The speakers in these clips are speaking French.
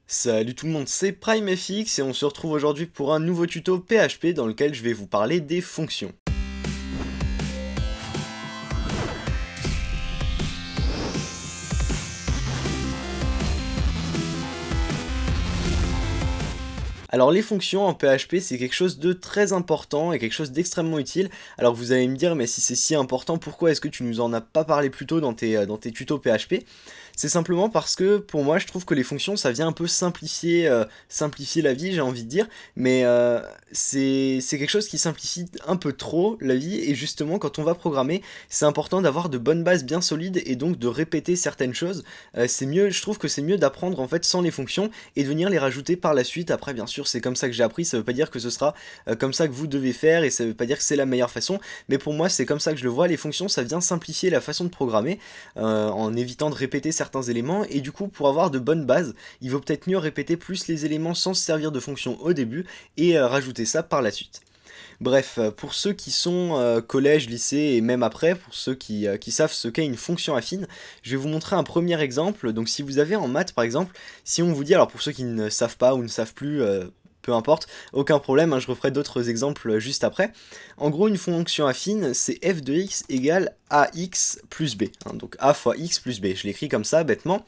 Salut tout le monde, c'est PrimeFX et on se retrouve aujourd'hui pour un nouveau tuto PHP dans lequel je vais vous parler des fonctions. Alors les fonctions en PHP c'est quelque chose de très important et quelque chose d'extrêmement utile. Alors vous allez me dire mais si c'est si important pourquoi est-ce que tu nous en as pas parlé plus tôt dans tes tutos PHP? C'est simplement parce que pour moi je trouve que les fonctions ça vient un peu simplifier la vie j'ai envie de dire, mais c'est quelque chose qui simplifie un peu trop la vie et justement quand on va programmer c'est important d'avoir de bonnes bases bien solides et donc de répéter certaines choses. C'est mieux, je trouve que c'est mieux d'apprendre en fait sans les fonctions et de venir les rajouter par la suite. Après bien sûr c'est comme ça que j'ai appris, ça veut pas dire que ce sera comme ça que vous devez faire et ça veut pas dire que c'est la meilleure façon, mais pour moi c'est comme ça que je le vois, les fonctions ça vient simplifier la façon de programmer en évitant de répéter certains éléments et du coup pour avoir de bonnes bases, il vaut peut-être mieux répéter plus les éléments sans se servir de fonctions au début et rajouter ça par la suite. Bref, pour ceux qui sont collège, lycée et même après, pour ceux qui savent ce qu'est une fonction affine, je vais vous montrer un premier exemple. Donc si vous avez en maths par exemple, si on vous dit, alors pour ceux qui ne savent pas ou ne savent plus, peu importe, aucun problème, hein, je referai d'autres exemples juste après. En gros, une fonction affine, c'est f de x égale ax plus b. Hein, donc a fois x plus b, je l'écris comme ça, bêtement.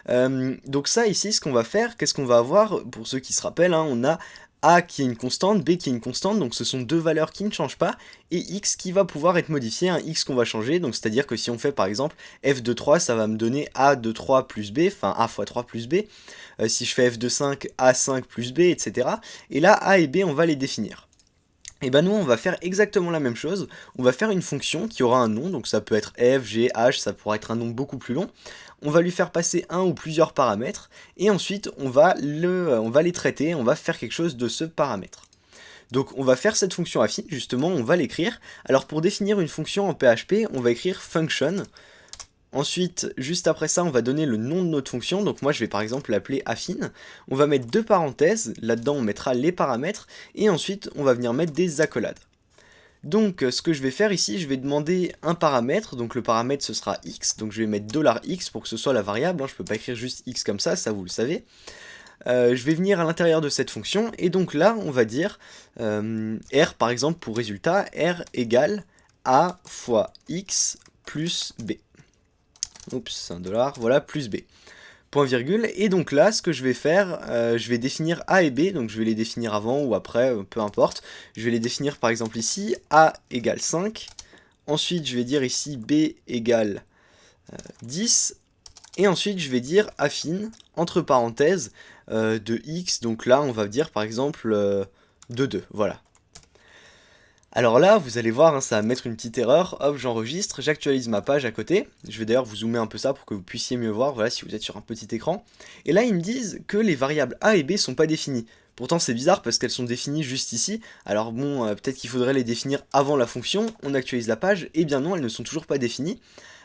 Donc ça ici, ce qu'on va faire, qu'est-ce qu'on va avoir, pour ceux qui se rappellent, hein, on a a qui est une constante, b qui est une constante, donc ce sont deux valeurs qui ne changent pas, et x qui va pouvoir être modifié, un x qu'on va changer, donc c'est-à-dire que si on fait par exemple f de 3, ça va me donner a de 3 plus b, enfin a fois 3 plus b, si je fais f de 5, a5 plus b, etc. Et là, a et b, on va les définir. Et ben nous on va faire exactement la même chose, on va faire une fonction qui aura un nom, donc ça peut être f, g, h, ça pourra être un nom beaucoup plus long, on va lui faire passer un ou plusieurs paramètres, et ensuite on va les traiter, on va faire quelque chose de ce paramètre. Donc on va faire cette fonction affine, justement on va l'écrire, alors pour définir une fonction en PHP, on va écrire function. Ensuite, juste après ça, on va donner le nom de notre fonction, donc moi je vais par exemple l'appeler affine, on va mettre deux parenthèses, là-dedans on mettra les paramètres, et ensuite on va venir mettre des accolades. Donc ce que je vais faire ici, je vais demander un paramètre, donc le paramètre ce sera x, donc je vais mettre $x pour que ce soit la variable, hein, je peux pas écrire juste x comme ça vous le savez. Je vais venir à l'intérieur de cette fonction, et donc là on va dire r par exemple pour résultat, r égale a fois x plus b. Oups, $, voilà, plus b. Point virgule, et donc là, ce que je vais faire, je vais définir a et b, donc je vais les définir avant ou après, peu importe. Je vais les définir par exemple ici, a égale 5, ensuite je vais dire ici b égale 10, et ensuite je vais dire affine, entre parenthèses, de x, donc là on va dire par exemple de 2, voilà. Alors là, vous allez voir, hein, ça va mettre une petite erreur, hop, j'enregistre, j'actualise ma page à côté, je vais d'ailleurs vous zoomer un peu ça pour que vous puissiez mieux voir, voilà, si vous êtes sur un petit écran, et là ils me disent que les variables a et b sont pas définies. Pourtant c'est bizarre parce qu'elles sont définies juste ici, alors bon, peut-être qu'il faudrait les définir avant la fonction, on actualise la page, et bien non, elles ne sont toujours pas définies.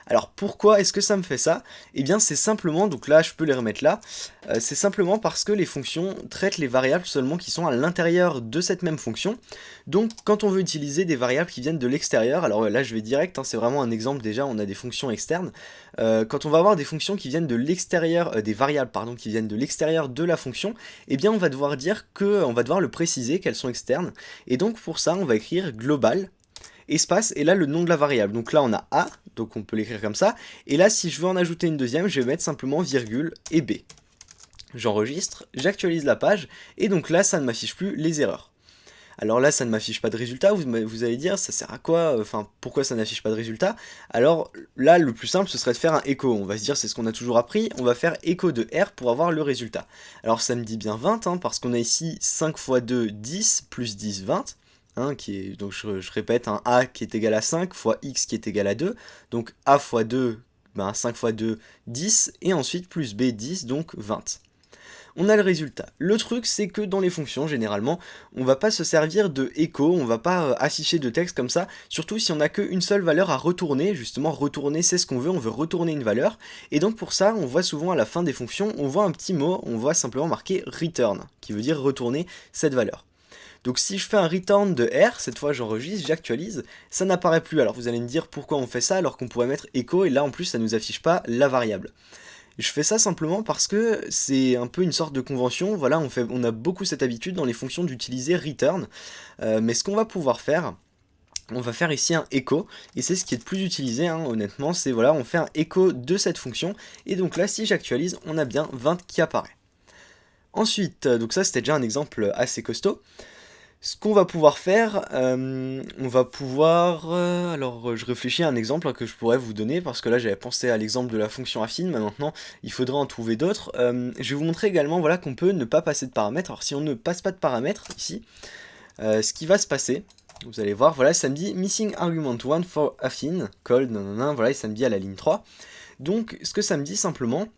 Alors pourquoi est-ce que ça me fait ça? Eh bien c'est simplement, donc là je peux les remettre là, c'est simplement parce que les fonctions traitent les variables seulement qui sont à l'intérieur de cette même fonction. Donc quand on veut utiliser des variables qui viennent de l'extérieur, alors là je vais direct, hein, c'est vraiment un exemple déjà, on a des fonctions externes. Quand on va avoir des fonctions qui viennent de l'extérieur, des variables pardon, qui viennent de l'extérieur de la fonction, eh bien on va devoir dire que, on va devoir le préciser qu'elles sont externes. Et donc pour ça on va écrire global espace, et là le nom de la variable. Donc là on a A, donc on peut l'écrire comme ça, et là si je veux en ajouter une deuxième, je vais mettre simplement virgule et B. J'enregistre, j'actualise la page, et donc là ça ne m'affiche plus les erreurs. Alors là ça ne m'affiche pas de résultat, vous allez dire ça sert à quoi, enfin pourquoi ça n'affiche pas de résultat? Alors là le plus simple ce serait de faire un echo, on va se dire c'est ce qu'on a toujours appris, on va faire echo de R pour avoir le résultat. Alors ça me dit bien 20, hein, parce qu'on a ici 5 fois 2, 10, plus 10, 20. Hein, donc je répète, un a qui est égal à 5 fois x qui est égal à 2, donc a fois 2, 5 fois 2, 10, et ensuite plus b, 10, donc 20. On a le résultat. Le truc c'est que dans les fonctions, généralement, on va pas se servir de echo, on va pas afficher de texte comme ça, surtout si on n'a qu'une seule valeur à retourner, justement retourner c'est ce qu'on veut, on veut retourner une valeur, et donc pour ça on voit souvent à la fin des fonctions, on voit un petit mot, on voit simplement marqué return, qui veut dire retourner cette valeur. Donc si je fais un return de R, cette fois j'enregistre, j'actualise, ça n'apparaît plus. Alors vous allez me dire pourquoi on fait ça alors qu'on pourrait mettre echo et là en plus ça nous affiche pas la variable. Je fais ça simplement parce que c'est un peu une sorte de convention, voilà, on a beaucoup cette habitude dans les fonctions d'utiliser return, mais ce qu'on va pouvoir faire, on va faire ici un echo, et c'est ce qui est le plus utilisé, hein, honnêtement, c'est voilà, on fait un echo de cette fonction, et donc là, si j'actualise, on a bien 20 qui apparaît. Ensuite, donc ça c'était déjà un exemple assez costaud. Ce qu'on va pouvoir faire, on va pouvoir... alors je réfléchis à un exemple que je pourrais vous donner, parce que là j'avais pensé à l'exemple de la fonction affine, mais maintenant il faudra en trouver d'autres. Je vais vous montrer également voilà, qu'on peut ne pas passer de paramètres. Alors si on ne passe pas de paramètres ici, ce qui va se passer, vous allez voir, voilà, ça me dit missing argument 1 for affine, call, nanana, voilà, et ça me dit à la ligne 3. Donc ce que ça me dit simplement,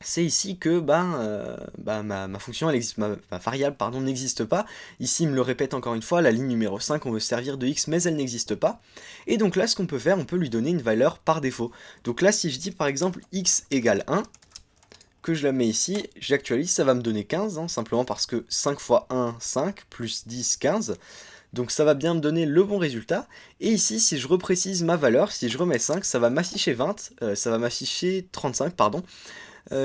c'est ici que ma fonction, elle existe, ma variable pardon, n'existe pas. Ici, il me le répète encore une fois, la ligne numéro 5, on veut se servir de x, mais elle n'existe pas. Et donc là, ce qu'on peut faire, on peut lui donner une valeur par défaut. Donc là, si je dis par exemple x égale 1, que je la mets ici, j'actualise, ça va me donner 15, hein, simplement parce que 5 fois 1, 5, plus 10, 15. Donc ça va bien me donner le bon résultat. Et ici, si je reprécise ma valeur, si je remets 5, ça va m'afficher 20, ça va m'afficher 35, pardon.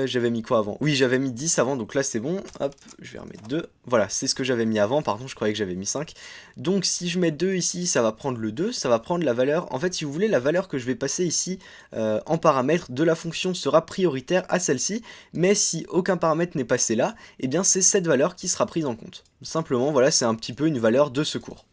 J'avais mis quoi avant? Oui, j'avais mis 10 avant, donc là c'est bon. Hop, je vais remettre 2. Voilà, c'est ce que j'avais mis avant, pardon, je croyais que j'avais mis 5. Donc si je mets 2 ici, ça va prendre le 2, ça va prendre la valeur... En fait, si vous voulez, la valeur que je vais passer ici en paramètre de la fonction sera prioritaire à celle-ci, mais si aucun paramètre n'est passé là, eh bien c'est cette valeur qui sera prise en compte. Simplement, voilà, c'est un petit peu une valeur de secours.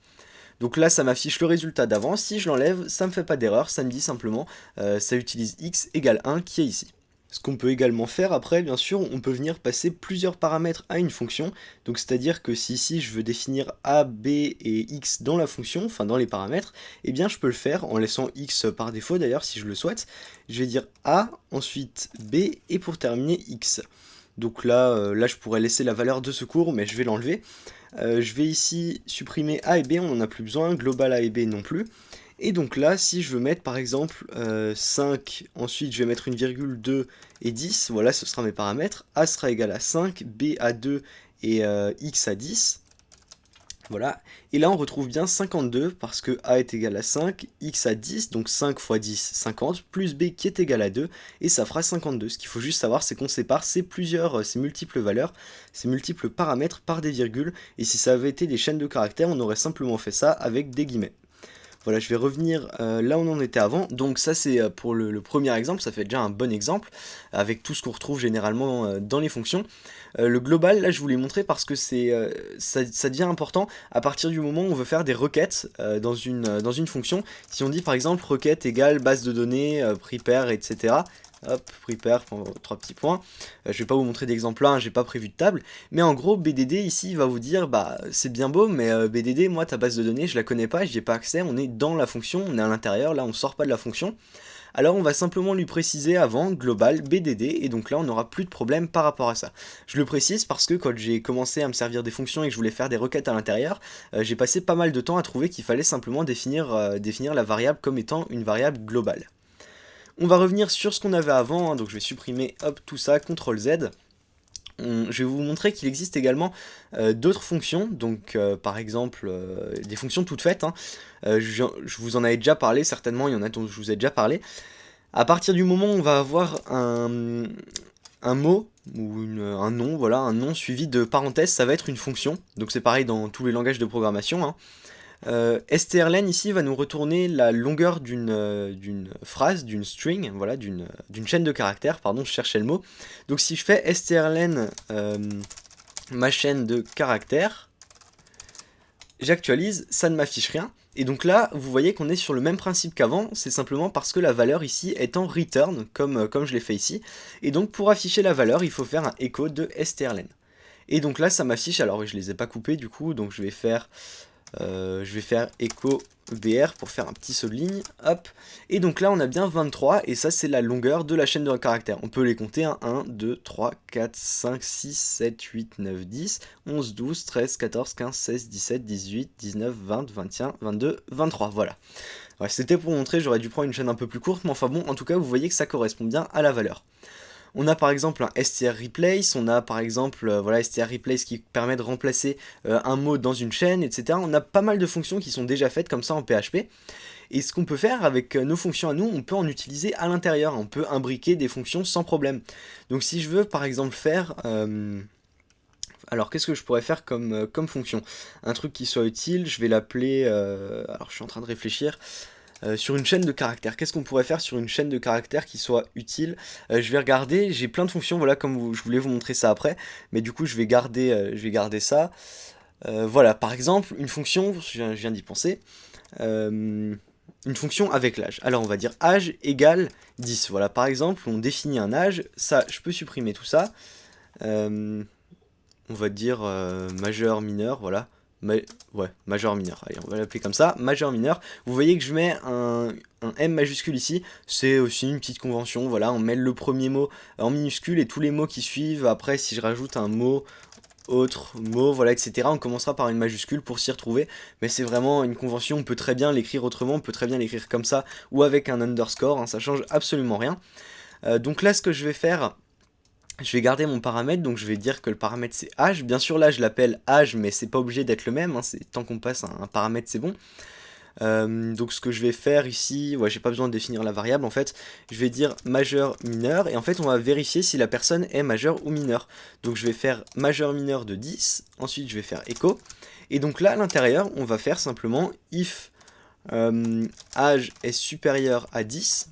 Donc là, ça m'affiche le résultat d'avant. Si je l'enlève, ça ne me fait pas d'erreur, ça me dit simplement, ça utilise x égale 1 qui est ici. Ce qu'on peut également faire après, bien sûr, on peut venir passer plusieurs paramètres à une fonction. Donc c'est-à-dire que si ici je veux définir a, b et x dans la fonction, enfin dans les paramètres, eh bien je peux le faire en laissant x par défaut d'ailleurs si je le souhaite. Je vais dire a, ensuite b et pour terminer x. Donc là, je pourrais laisser la valeur de secours, mais je vais l'enlever. Je vais ici supprimer a et b, on n'en a plus besoin, global a et b non plus. Et donc là, si je veux mettre par exemple 5, ensuite je vais mettre une virgule 2 et 10, voilà, ce sera mes paramètres. A sera égal à 5, B à 2 et X à 10. Voilà, et là on retrouve bien 52 parce que A est égal à 5, X à 10, donc 5 fois 10, 50, plus B qui est égal à 2, et ça fera 52. Ce qu'il faut juste savoir, c'est qu'on sépare ces multiples valeurs, ces multiples paramètres par des virgules, et si ça avait été des chaînes de caractères, on aurait simplement fait ça avec des guillemets. Voilà, je vais revenir là où on en était avant. Donc ça c'est pour le premier exemple, ça fait déjà un bon exemple, avec tout ce qu'on retrouve généralement dans les fonctions. Le global, là je vous l'ai montré parce que ça devient important à partir du moment où on veut faire des requêtes dans une fonction. Si on dit par exemple requête égale base de données, prepare, etc. Hop, prepare, 3 petits points. Je vais pas vous montrer d'exemple là, hein, j'ai pas prévu de table. Mais en gros, BDD ici va vous dire, bah c'est bien beau, mais BDD, moi ta base de données, je la connais pas, j'y ai pas accès, on est dans la fonction, on est à l'intérieur, là on sort pas de la fonction. Alors on va simplement lui préciser avant, global, BDD, et donc là on n'aura plus de problème par rapport à ça. Je le précise parce que quand j'ai commencé à me servir des fonctions et que je voulais faire des requêtes à l'intérieur, j'ai passé pas mal de temps à trouver qu'il fallait simplement définir la variable comme étant une variable globale. On va revenir sur ce qu'on avait avant, hein, donc je vais supprimer hop, tout ça, CTRL Z. Je vais vous montrer qu'il existe également d'autres fonctions, donc par exemple des fonctions toutes faites. Hein. Je vous en avais déjà parlé, certainement, il y en a dont je vous ai déjà parlé. À partir du moment où on va avoir un mot ou un nom, voilà, un nom suivi de parenthèses, ça va être une fonction. Donc c'est pareil dans tous les langages de programmation. Hein. strlen ici va nous retourner la longueur d'une phrase, d'une string, voilà, d'une chaîne de caractères, pardon, je cherchais le mot. Donc si je fais strlen ma chaîne de caractères, j'actualise, ça ne m'affiche rien. Et donc là, vous voyez qu'on est sur le même principe qu'avant, c'est simplement parce que la valeur ici est en return, comme je l'ai fait ici. Et donc pour afficher la valeur, il faut faire un echo de strlen. Et donc là, ça m'affiche, alors je les ai pas coupés du coup, donc je vais faire echo br pour faire un petit saut de ligne, hop, et donc là on a bien 23, et ça c'est la longueur de la chaîne de caractères. On peut les compter, hein, 1, 2, 3, 4, 5, 6, 7, 8, 9, 10, 11, 12, 13, 14, 15, 16, 17, 18, 19, 20, 21, 22, 23, voilà. Ouais, c'était pour montrer, j'aurais dû prendre une chaîne un peu plus courte, mais enfin bon, en tout cas vous voyez que ça correspond bien à la valeur. On a par exemple un strreplace, on a par exemple voilà, strreplace qui permet de remplacer un mot dans une chaîne, etc. On a pas mal de fonctions qui sont déjà faites comme ça en PHP. Et ce qu'on peut faire avec nos fonctions à nous, on peut en utiliser à l'intérieur, on peut imbriquer des fonctions sans problème. Donc si je veux par exemple faire... alors qu'est-ce que je pourrais faire comme fonction? Un truc qui soit utile, je vais l'appeler... alors je suis en train de réfléchir. Sur une chaîne de caractères, qu'est-ce qu'on pourrait faire sur une chaîne de caractères qui soit utile? Je vais regarder, j'ai plein de fonctions, voilà, je voulais vous montrer ça après, mais du coup je vais garder ça. Voilà, par exemple, une fonction, je viens d'y penser, une fonction avec l'âge. Alors on va dire âge égale 10, voilà, par exemple, on définit un âge, ça, je peux supprimer tout ça, on va dire majeur, mineur, voilà. Ouais, majeur, mineur, allez, on va l'appeler comme ça, majeur, mineur. Vous voyez que je mets un M majuscule ici, c'est aussi une petite convention, voilà, on met le premier mot en minuscule et tous les mots qui suivent, après si je rajoute un mot, autre mot, voilà, etc. On commencera par une majuscule pour s'y retrouver, mais c'est vraiment une convention, on peut très bien l'écrire autrement, on peut très bien l'écrire comme ça, ou avec un underscore, hein, ça change absolument rien. Donc là, ce que je vais faire... Je vais garder mon paramètre, donc je vais dire que le paramètre c'est âge. Bien sûr là je l'appelle âge, mais c'est pas obligé d'être le même, hein, tant qu'on passe un paramètre c'est bon. Donc ce que je vais faire ici, ouais, j'ai pas besoin de définir la variable en fait, je vais dire majeur, mineur, et en fait on va vérifier si la personne est majeure ou mineure. Donc je vais faire majeur, mineur de 10, ensuite je vais faire echo, et donc là à l'intérieur on va faire simplement if âge est supérieur à 10,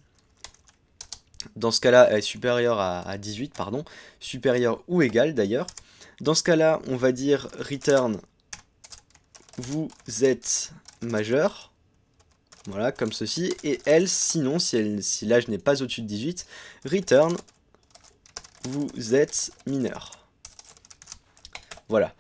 dans ce cas-là, elle est supérieure à 18, pardon, supérieure ou égale d'ailleurs. Dans ce cas-là, on va dire return, vous êtes majeur, voilà, comme ceci, et else, sinon, si l'âge n'est pas au-dessus de 18, return, vous êtes mineur. Voilà.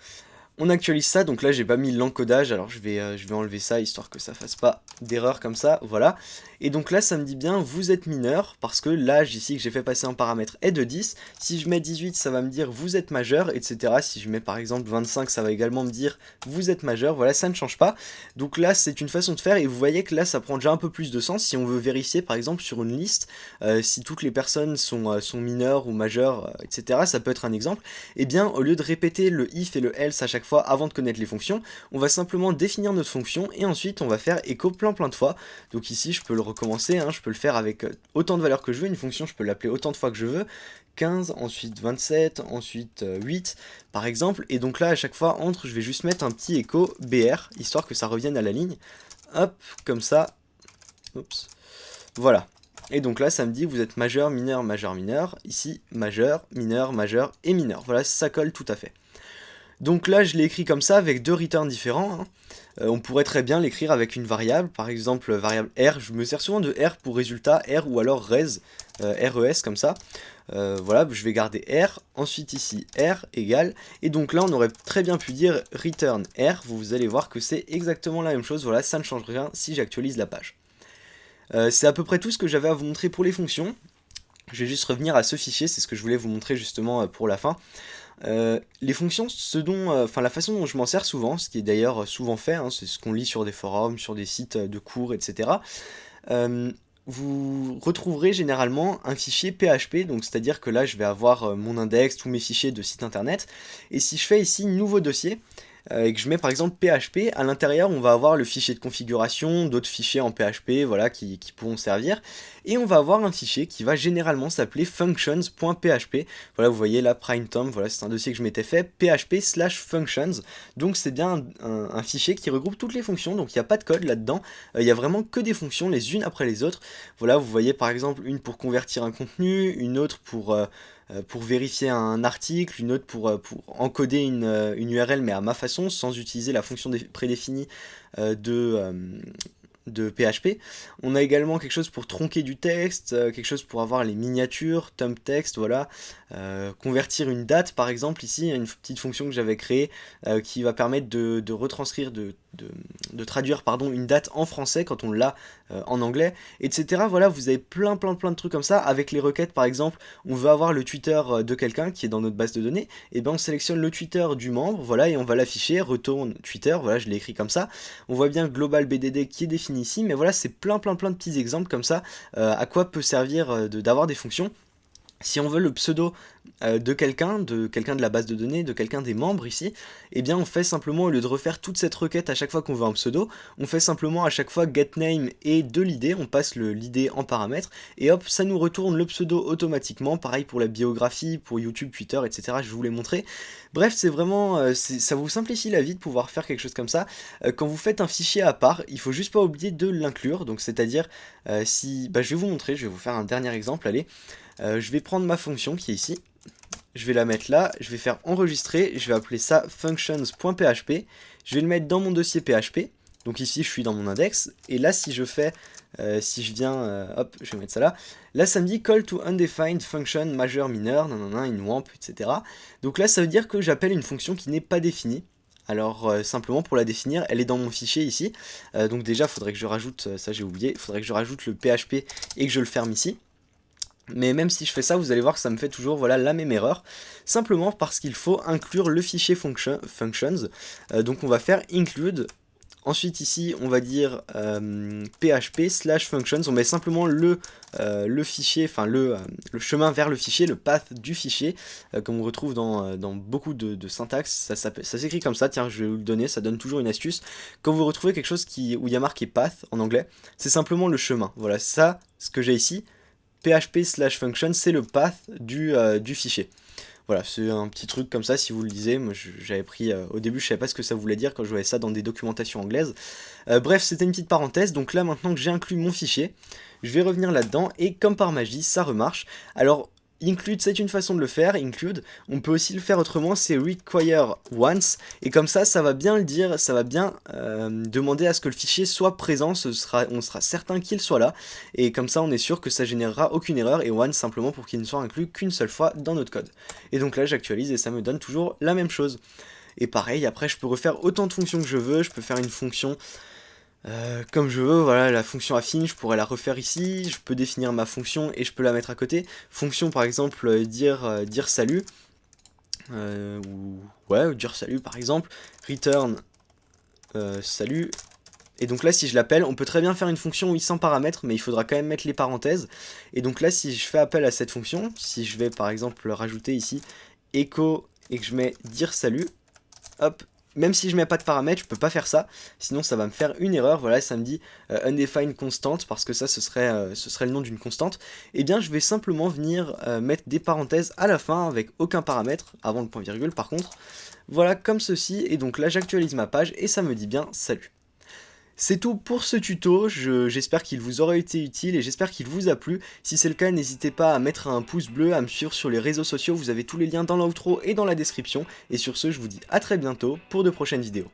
On actualise ça, donc là j'ai pas mis l'encodage, alors je vais enlever ça histoire que ça fasse pas d'erreur comme ça, voilà. Et donc là ça me dit bien vous êtes mineur, parce que l'âge ici que j'ai fait passer en paramètre est de 10, si je mets 18 ça va me dire vous êtes majeur, etc. Si je mets par exemple 25 ça va également me dire vous êtes majeur, voilà, ça ne change pas. Donc là c'est une façon de faire, et vous voyez que là ça prend déjà un peu plus de sens, si on veut vérifier par exemple sur une liste, si toutes les personnes sont mineures ou majeures, etc. Ça peut être un exemple, et bien au lieu de répéter le if et le else à chaque fois avant de connaître les fonctions, on va simplement définir notre fonction et ensuite on va faire echo plein de fois. Donc ici je peux le recommencer, hein, je peux le faire avec autant de valeurs que je veux, une fonction je peux l'appeler autant de fois que je veux, 15, ensuite 27, ensuite 8 par exemple, et donc là à chaque fois entre je vais juste mettre un petit echo BR, histoire que ça revienne à la ligne, hop, comme ça, oups, voilà. Et donc là, ça me dit vous êtes majeur, mineur, majeur, mineur. Ici, majeur, majeur et mineur. Voilà, ça colle tout à fait. Donc là, je l'ai écrit comme ça avec deux returns différents. Hein. On pourrait très bien l'écrire avec une variable, par exemple variable R. Je me sers souvent de R pour résultat, R ou alors res, res comme ça. Voilà, je vais garder R, ensuite ici R égale, et donc là on aurait très bien pu dire return R, vous allez voir que c'est exactement la même chose, voilà, ça ne change rien si j'actualise la page. C'est à peu près tout ce que j'avais à vous montrer pour les fonctions. Je vais juste revenir à ce fichier, c'est ce que je voulais vous montrer justement pour la fin. Les fonctions, la façon dont je m'en sers souvent, ce qui est d'ailleurs souvent fait, hein, c'est ce qu'on lit sur des forums, sur des sites de cours, etc. Vous retrouverez généralement un fichier PHP, donc c'est-à-dire que là je vais avoir mon index, tous mes fichiers de site internet, et si je fais ici nouveau dossier, et que je mets par exemple PHP, à l'intérieur on va avoir le fichier de configuration, d'autres fichiers en PHP, voilà, qui pourront servir, et on va avoir un fichier qui va généralement s'appeler functions.php, voilà, vous voyez là, primetime, voilà, c'est un dossier que je m'étais fait, php/functions, donc c'est bien un fichier qui regroupe toutes les fonctions, donc il n'y a pas de code là-dedans, il n'y a vraiment que des fonctions les unes après les autres, voilà, vous voyez par exemple une pour convertir un contenu, une autre pour vérifier un article, une autre pour encoder une URL mais à ma façon, sans utiliser la fonction prédéfinie de PHP. On a également quelque chose pour tronquer du texte, quelque chose pour avoir les miniatures, temp text, voilà, convertir une date par exemple, ici une petite fonction que j'avais créée qui va permettre de retranscrire, de traduire pardon, une date en français quand on l'a en anglais, etc. Voilà, vous avez plein de trucs comme ça. Avec les requêtes par exemple, on veut avoir le Twitter de quelqu'un qui est dans notre base de données, et bien on sélectionne le Twitter du membre, voilà, et on va l'afficher, retourne Twitter, voilà, je l'ai écrit comme ça. On voit bien global BDD qui est défini ici, mais voilà, c'est plein de petits exemples comme ça, à quoi peut servir d'avoir des fonctions. Si on veut le pseudo de quelqu'un de la base de données, de quelqu'un des membres ici, eh bien on fait simplement, au lieu de refaire toute cette requête à chaque fois qu'on veut un pseudo, on fait simplement à chaque fois getName et de l'id, on passe le l'id en paramètre, et hop, ça nous retourne le pseudo automatiquement, pareil pour la biographie, pour YouTube, Twitter, etc. Je vous l'ai montré. Bref, c'est vraiment, ça vous simplifie la vie de pouvoir faire quelque chose comme ça. Quand vous faites un fichier à part, il faut juste pas oublier de l'inclure, donc c'est-à-dire, si, bah, je vais vous montrer, je vais vous faire un dernier exemple, allez. Je vais prendre ma fonction qui est ici, je vais la mettre là, je vais faire enregistrer, je vais appeler ça functions.php, je vais le mettre dans mon dossier PHP, donc ici je suis dans mon index, et là si je fais, si je viens, hop, je vais mettre ça là ça me dit call to undefined function major minor, nanana, in wamp, etc. Donc là ça veut dire que j'appelle une fonction qui n'est pas définie. Alors simplement pour la définir, elle est dans mon fichier ici, donc déjà il faudrait que je rajoute, ça j'ai oublié, il faudrait que je rajoute le PHP et que je le ferme ici. Mais même si je fais ça, vous allez voir que ça me fait toujours voilà, la même erreur, simplement parce qu'il faut inclure le fichier functions. Donc on va faire include, ensuite ici on va dire php/functions, on met simplement le fichier, enfin le chemin vers le fichier, le path du fichier, comme on retrouve dans beaucoup de syntaxe, ça s'écrit comme ça, tiens je vais vous le donner, ça donne toujours une astuce. Quand vous retrouvez quelque chose où il y a marqué path en anglais, c'est simplement le chemin, voilà ça, ce que j'ai ici, php/function, c'est le path du fichier. Voilà, c'est un petit truc comme ça, si vous le lisez, moi j'avais pris, au début je savais pas ce que ça voulait dire quand je voyais ça dans des documentations anglaises. Bref, c'était une petite parenthèse, donc là maintenant que j'ai inclus mon fichier, je vais revenir là-dedans, et comme par magie, ça remarche. Alors, include, c'est une façon de le faire, include, on peut aussi le faire autrement, c'est require once, et comme ça va bien le dire, ça va bien demander à ce que le fichier soit présent, on sera certain qu'il soit là, et comme ça on est sûr que ça générera aucune erreur, et once simplement pour qu'il ne soit inclus qu'une seule fois dans notre code. Et donc là j'actualise et ça me donne toujours la même chose. Et pareil, après je peux refaire autant de fonctions que je veux, je peux faire une fonction comme je veux, voilà, la fonction affine, je pourrais la refaire ici, je peux définir ma fonction et je peux la mettre à côté. Fonction par exemple, dire salut, ou dire salut par exemple, return salut. Et donc là si je l'appelle, on peut très bien faire une fonction oui sans paramètres, mais il faudra quand même mettre les parenthèses. Et donc là si je fais appel à cette fonction, si je vais par exemple rajouter ici echo et que je mets dire salut, hop, même si je mets pas de paramètres, je peux pas faire ça, sinon ça va me faire une erreur, voilà, ça me dit undefined constant, parce que ça ce serait le nom d'une constante. Et bien je vais simplement venir mettre des parenthèses à la fin avec aucun paramètre, avant le point virgule par contre, voilà comme ceci, et donc là j'actualise ma page et ça me dit bien salut. C'est tout pour ce tuto, j'espère qu'il vous aura été utile et j'espère qu'il vous a plu. Si c'est le cas, n'hésitez pas à mettre un pouce bleu, à me suivre sur les réseaux sociaux, vous avez tous les liens dans l'outro et dans la description. Et sur ce, je vous dis à très bientôt pour de prochaines vidéos.